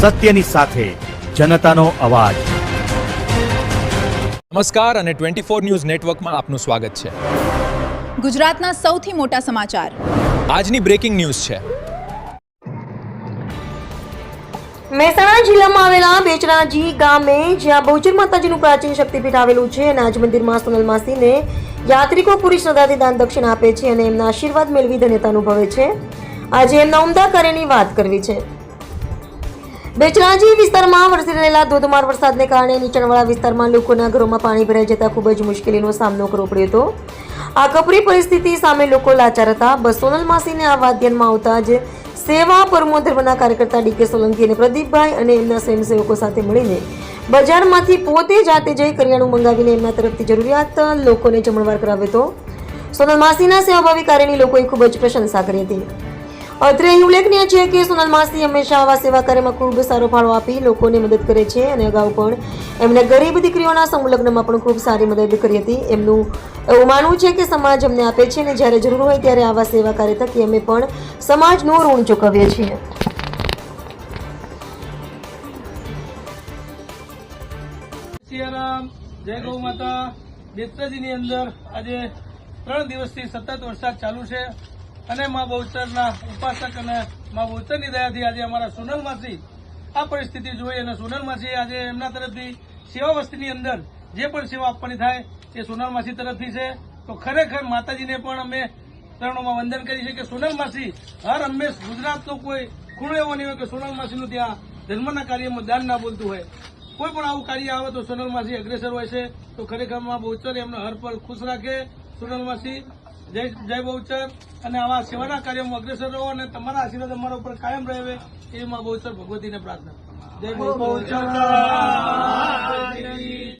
સત્યની સાથે જનતાનો અવાજ। નમસ્કાર અને 24 ન્યૂઝ નેટવર્કમાં આપનું સ્વાગત છે। ગુજરાતના સૌથી મોટા સમાચાર આજની બ્રેકિંગ ન્યૂઝ છે। મહેસાણા જિલ્લામાં આવેલા બેચરાજી ગામે જ્યાં બહુચર માતાજીનું પ્રાચીન શક્તિપીઠ આવેલું છે અને આજ મંદિરમાં સોનલ માસીને યાત્રિકો પૂરી શ્રદ્ધાથી દાન દક્ષિણા આપે છે અને એમના આશીર્વાદ મેળવી ધન્યતા અનુભવે છે। આજે એમના ઉમદા કાર્યની વાત કરવી છે। બેચરાજી વિસ્તારમાં વરસી રહેલા ધોધમાર વરસાદને કારણે નીચાણવાળા વિસ્તારમાં લોકોના ઘરોમાં પાણી ભરાઈ જતા ખૂબ જ મુશ્કેલીનો સામનો કરવો પડ્યો હતો। આ કપરી પરિસ્થિતિ સામે લોકો લાચાર હતા। બસ સોનલ માસીને આ વાત ધ્યાનમાં આવતા જ સેવા પરમો ધર્મના કાર્યકર્તા ડીકે સોલંકી અને પ્રદીપભાઈ અને એમના સ્વયંસેવકો સાથે મળીને બજારમાંથી પોતે જાતે જઈ કરિયાણું મંગાવીને એમના તરફથી જરૂરિયાત લોકોને જમણવાર કરાવ્યો હતો। સોનલ માસીના સેવાભાવી કાર્યની લોકોએ ખૂબ જ પ્રશંસા કરી હતી। અત્રે અહીં ઉલ્લેખનીય છે કે સોનલ માસી હંમેશા આવા સેવા કાર્યમાં ખૂબ સારો ફાળો આપી લોકોને મદદ કરે છે અને અગાઉ પણ એમણે ગરીબ દીકરીઓના સંલગ્નમાં પણ ખૂબ સારી મદદ કરી હતી। એમનું એવું માનવું છે કે સમાજ અમને આપે છે અને જ્યારે જરૂર હોય ત્યારે આવા સેવા કાર્ય થકી અમે પણ સમાજનું ઋણ ચૂકવીએ છીએ। સિયારામ, જય ગૌ માતા। બેચરાજીની અંદર આજે 3 દિવસથી સતત વરસાદ ચાલુ છે અને મા બહુચરના ઉપાસક અને મા બહુચરની દયાથી આજે અમારા સોનલ માસી આ પરિસ્થિતિ જોઈ અને સોનલ માસી આજે એમના તરફથી સેવા વસ્તીની અંદર જે પણ સેવા આપવાની થાય એ સોનલ માસી તરફથી છે। તો ખરેખર માતાજીને પણ અમે ચરણોમાં વંદન કરી છે કે સોનલ માસી હર હંમેશ ગુજરાતનો કોઈ ખૂણો એવો નહીં હોય કે સોનલ માસીનું ત્યાં ધર્મના કાર્યમાં દાન ના બોલતું હોય। કોઈ પણ આવું કાર્ય આવે તો સોનલ માસી અગ્રેસર હોય છે। તો ખરેખર માં બહુચર એમને હર પલ ખુશ રાખે। સોનલ માસી જય બહુચર અને આવા સેવાના કાર્યોમાં અગ્રેસર રહો અને તમારા આશીર્વાદ અમારા ઉપર કાયમ રહે એ માં બહુચર ભગવતીને પ્રાર્થના। જય બહુચર।